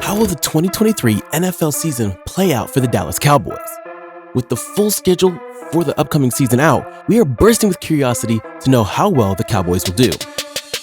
How will the 2023 NFL season play out for the Dallas Cowboys? With the full schedule for the upcoming season out, we are bursting with curiosity to know how well the Cowboys will do.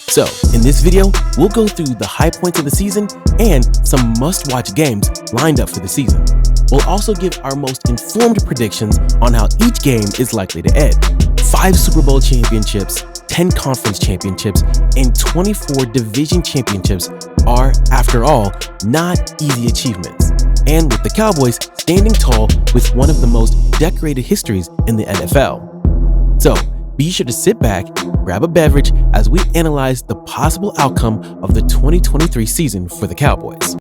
So, in this video, we'll go through the high points of the season and some must-watch games lined up for the season. We'll also give our most informed predictions on how each game is likely to end. 5 Super Bowl championships, 10 conference championships, and 24 division championships are, after all, not easy achievements. And with the Cowboys standing tall with one of the most decorated histories in the NFL. So, be sure to sit back, grab a beverage as we analyze the possible outcome of the 2023 season for the Cowboys.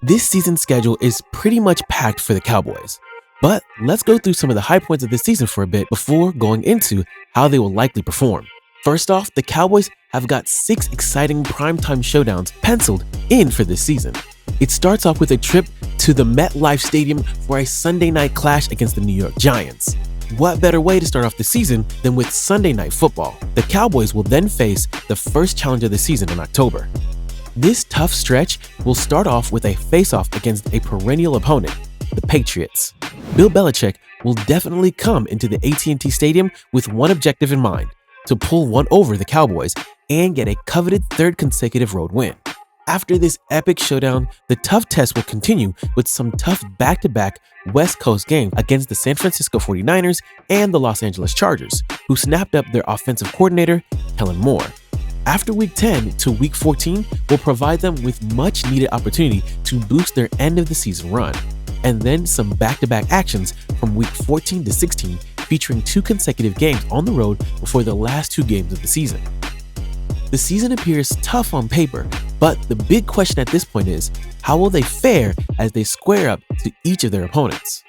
This season schedule is pretty much packed for the Cowboys, but let's go through some of the high points of the season for a bit before going into how they will likely perform. First off, the Cowboys have got 6 exciting primetime showdowns penciled in for this season. It starts off with a trip to the MetLife Stadium for a Sunday night clash against the New York Giants. What better way to start off the season than with Sunday Night Football? The Cowboys will then face the first challenge of the season in October. This tough stretch will start off with a face-off against a perennial opponent, the Patriots. Bill Belichick will definitely come into the AT&T Stadium with one objective in mind: to pull one over the Cowboys and get a coveted third consecutive road win. After this epic showdown, the tough test will continue with some tough back-to-back West Coast games against the San Francisco 49ers and the Los Angeles Chargers, who snapped up their offensive coordinator, Kellen Moore. After Week 10 to Week 14 will provide them with much-needed opportunity to boost their end-of-the-season run, and then some back-to-back actions from Week 14 to 16 featuring 2 consecutive games on the road before the last 2 games of the season. The season appears tough on paper, but the big question at this point is, how will they fare as they square up to each of their opponents?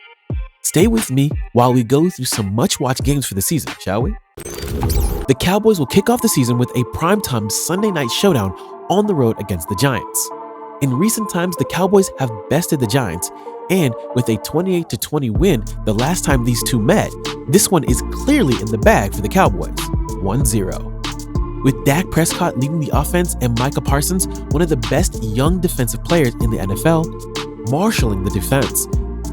Stay with me while we go through some much-watched games for the season, shall we? The Cowboys will kick off the season with a primetime Sunday night showdown on the road against the Giants. In recent times, the Cowboys have bested the Giants, and with a 28-20 win the last time these two met, this one is clearly in the bag for the Cowboys, 1-0. With Dak Prescott leading the offense and Micah Parsons, one of the best young defensive players in the NFL, marshaling the defense,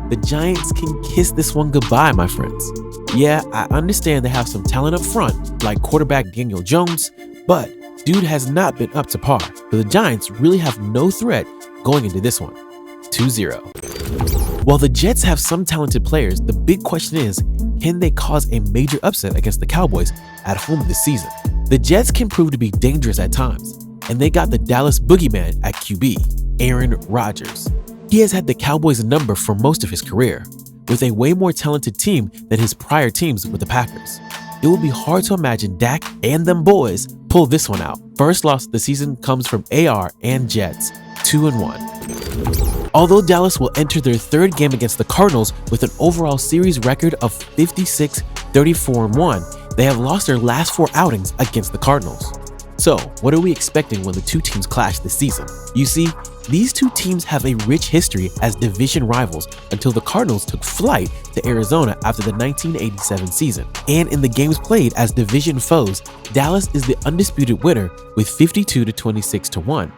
the Giants can kiss this one goodbye, my friends. Yeah, I understand they have some talent up front, like quarterback Daniel Jones, but dude has not been up to par, so the Giants really have no threat going into this one, 2-0. While the Jets have some talented players, the big question is, can they cause a major upset against the Cowboys at home this season? The Jets can prove to be dangerous at times, and they got the Dallas boogeyman at QB, Aaron Rodgers. He has had the Cowboys' number for most of his career, with a way more talented team than his prior teams with the Packers. It will be hard to imagine Dak and them boys pull this one out. First loss of the season comes from AR and Jets, 2-1. Although Dallas will enter their 3rd game against the Cardinals with an overall series record of 56-34-1, they have lost their last 4 outings against the Cardinals. So, what are we expecting when the 2 teams clash this season? You see, these 2 teams have a rich history as division rivals until the Cardinals took flight to Arizona after the 1987 season. And in the games played as division foes, Dallas is the undisputed winner with 52-26-1.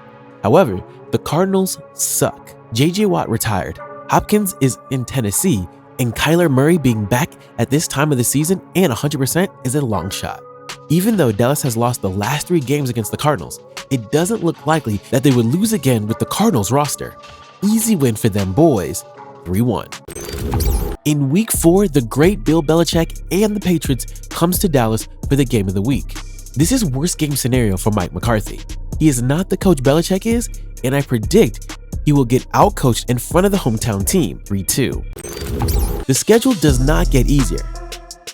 However, the Cardinals suck. J.J. Watt retired, Hopkins is in Tennessee, and Kyler Murray being back at this time of the season and 100% is a long shot. Even though Dallas has lost the last 3 games against the Cardinals, it doesn't look likely that they would lose again with the Cardinals roster. Easy win for them boys, 3-1. In Week 4, the great Bill Belichick and the Patriots comes to Dallas for the game of the week. This is worst game scenario for Mike McCarthy. He is not the coach Belichick is, and I predict he will get outcoached in front of the hometown team, 3-2. The schedule does not get easier.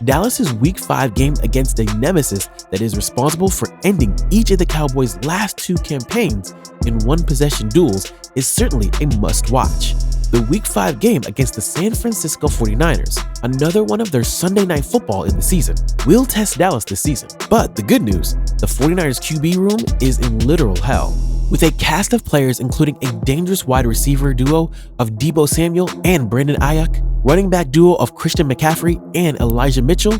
Dallas's Week 5 game against a nemesis that is responsible for ending each of the Cowboys' last 2 campaigns in one-possession duels is certainly a must-watch. The Week 5 game against the San Francisco 49ers, another one of their Sunday Night Football in the season, will test Dallas this season. But the good news, the 49ers QB room is in literal hell. With a cast of players including a dangerous wide receiver duo of Deebo Samuel and Brandon Ayuk, running back duo of Christian McCaffrey and Elijah Mitchell,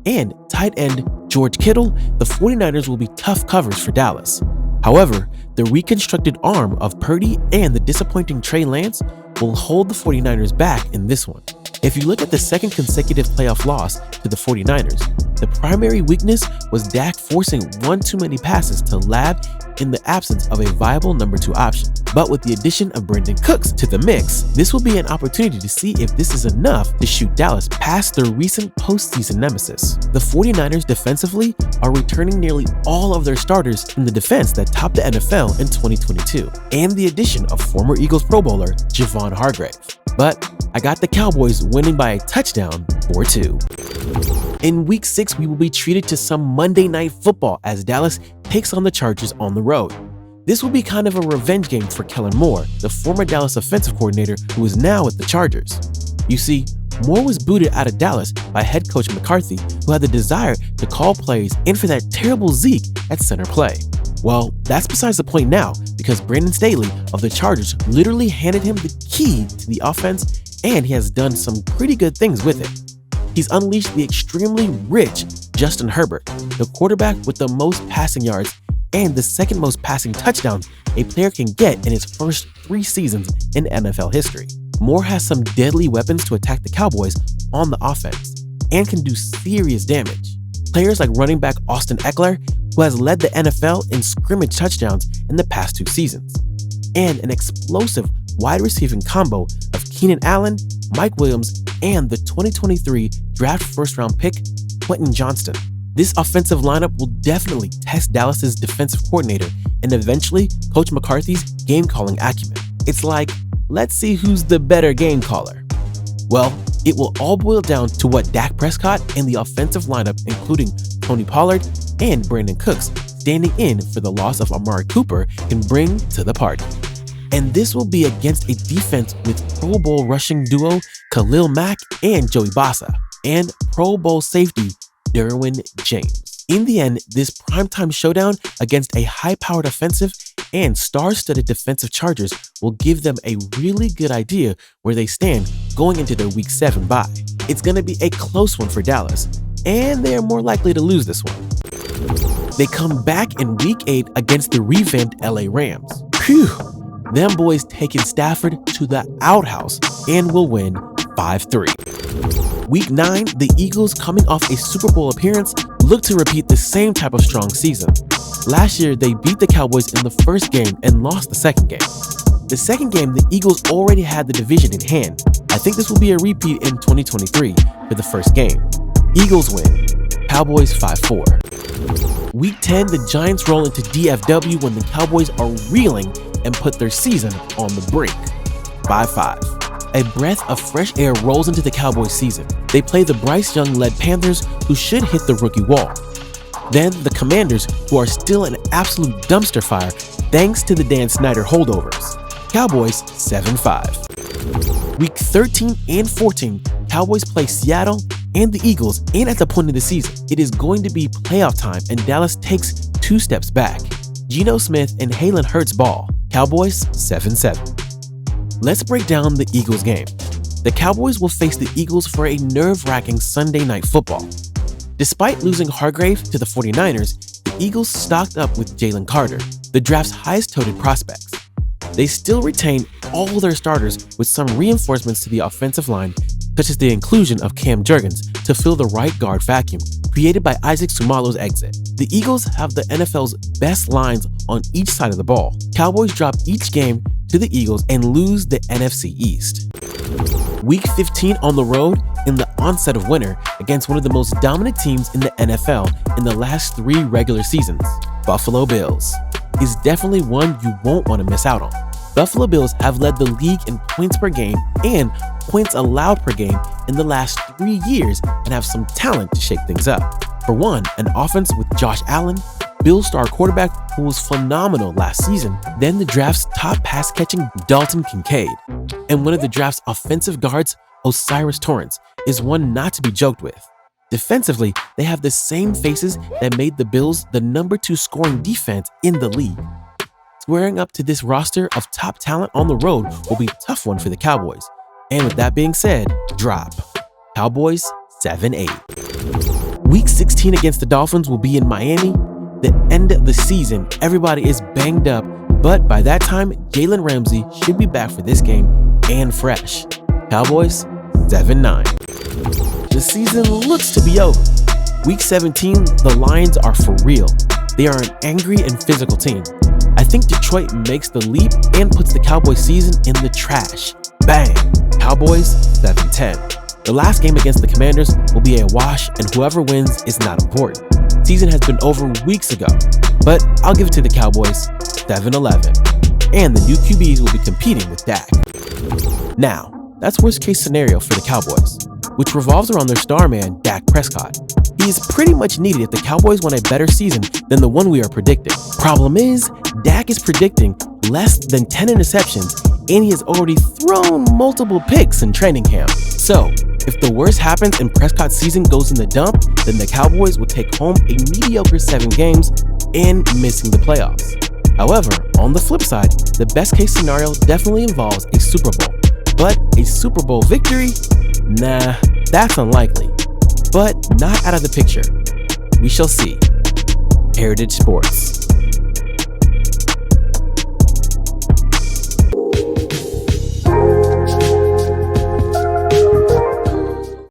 and tight end George Kittle, the 49ers will be tough covers for Dallas. However, the reconstructed arm of Purdy and the disappointing Trey Lance will hold the 49ers back in this one. If you look at the second consecutive playoff loss to the 49ers, the primary weakness was Dak forcing one too many passes to Lab in the absence of a viable number 2 option. But with the addition of Brandon Cooks to the mix, this will be an opportunity to see if this is enough to shoot Dallas past their recent postseason nemesis. The 49ers defensively are returning nearly all of their starters from the defense that topped the NFL in 2022, and the addition of former Eagles Pro Bowler Javon Hargrave. But I got the Cowboys winning by a touchdown 4-2. In Week 6, we will be treated to some Monday Night Football as Dallas takes on the Chargers on the road. This will be kind of a revenge game for Kellen Moore, the former Dallas offensive coordinator who is now at the Chargers. You see, Moore was booted out of Dallas by head coach McCarthy, who had the desire to call plays and for that terrible Zeke at center play. Well, that's besides the point now, because Brandon Staley of the Chargers literally handed him the key to the offense, and he has done some pretty good things with it. He's unleashed the extremely rich Justin Herbert, the quarterback with the most passing yards and the second most passing touchdowns a player can get in his first 3 seasons in NFL history. Moore has some deadly weapons to attack the Cowboys on the offense and can do serious damage. Players like running back Austin Eckler, who has led the NFL in scrimmage touchdowns in the past 2 seasons, and an explosive wide receiving combo of Keenan Allen, Mike Williams, and the 2023 draft first-round pick, Quentin Johnston. This offensive lineup will definitely test Dallas's defensive coordinator and eventually Coach McCarthy's game-calling acumen. It's like, let's see who's the better game caller. Well, it will all boil down to what Dak Prescott and the offensive lineup, including Tony Pollard and Brandon Cooks, standing in for the loss of Amari Cooper, can bring to the party. And this will be against a defense with Pro Bowl rushing duo Khalil Mack and Joey Bosa, and Pro Bowl safety Derwin James. In the end, this primetime showdown against a high-powered offensive and star-studded defensive Chargers will give them a really good idea where they stand going into their Week 7 bye. It's going to be a close one for Dallas, and they are more likely to lose this one. They come back in Week 8 against the revamped LA Rams. Phew! Them boys taking Stafford to the outhouse and will win 5-3. Week 9, the Eagles, coming off a Super Bowl appearance, look to repeat the same type of strong season. Last year, they beat the Cowboys in the first game and lost the second game. The second game, the Eagles already had the division in hand. I think this will be a repeat in 2023 for the first game. Eagles win, Cowboys 5-4. Week 10, the Giants roll into DFW when the Cowboys are reeling and put their season on the brink, 5-5. A breath of fresh air rolls into the Cowboys season. They play the Bryce Young-led Panthers, who should hit the rookie wall. Then the Commanders, who are still an absolute dumpster fire thanks to the Dan Snyder holdovers. Cowboys 7-5. Week 13 and 14, Cowboys play Seattle and the Eagles, and at the point of the season, it is going to be playoff time and Dallas takes 2 steps back. Geno Smith and Jalen Hurts ball. Cowboys 7-7. Let's break down the Eagles game. The Cowboys will face the Eagles for a nerve-wracking Sunday Night Football. Despite losing Hargrave to the 49ers, the Eagles stocked up with Jalen Carter, the draft's highest-touted prospects. They still retain all their starters with some reinforcements to the offensive line, such as the inclusion of Cam Jurgens to fill the right guard vacuum created by Isaac Sumalo's exit. The Eagles have the NFL's best lines on each side of the ball. Cowboys drop each game to the Eagles and lose the NFC East. Week 15 on the road in the onset of winter against one of the most dominant teams in the NFL in the last 3 regular seasons, Buffalo Bills, is definitely one you won't want to miss out on. Buffalo Bills have led the league in points per game and points allowed per game in the last 3 years and have some talent to shake things up. For one, an offense with Josh Allen, Bills star quarterback who was phenomenal last season, then the draft's top pass-catching Dalton Kincaid, and one of the draft's offensive guards, Osiris Torrance, is one not to be joked with. Defensively, they have the same faces that made the Bills the number 2 scoring defense in the league. Squaring up to this roster of top talent on the road will be a tough one for the Cowboys. And with that being said, drop. Cowboys 7-8. Week 16 against the Dolphins will be in Miami, The end of the season, everybody is banged up, but by that time, Jalen Ramsey should be back for this game and fresh. Cowboys 7-9. The season looks to be over. Week 17, the Lions are for real. They are an angry and physical team. I think Detroit makes the leap and puts the Cowboys season in the trash. Bang! Cowboys 7-10. The last game against the Commanders will be a wash, and whoever wins is not important. Season has been over weeks ago, but I'll give it to the Cowboys 7-11. And the new QBs will be competing with Dak. Now, that's worst case scenario for the Cowboys, which revolves around their star man, Dak Prescott. He is pretty much needed if the Cowboys want a better season than the one we are predicting. Problem is, Dak is predicting less than 10 interceptions, and he has already thrown multiple picks in training camp. So, if the worst happens and Prescott's season goes in the dump, then the Cowboys will take home a mediocre 7 games and missing the playoffs. However, on the flip side, the best case scenario definitely involves a Super Bowl. But a Super Bowl victory? Nah, that's unlikely. But not out of the picture. We shall see. Heritage Sports.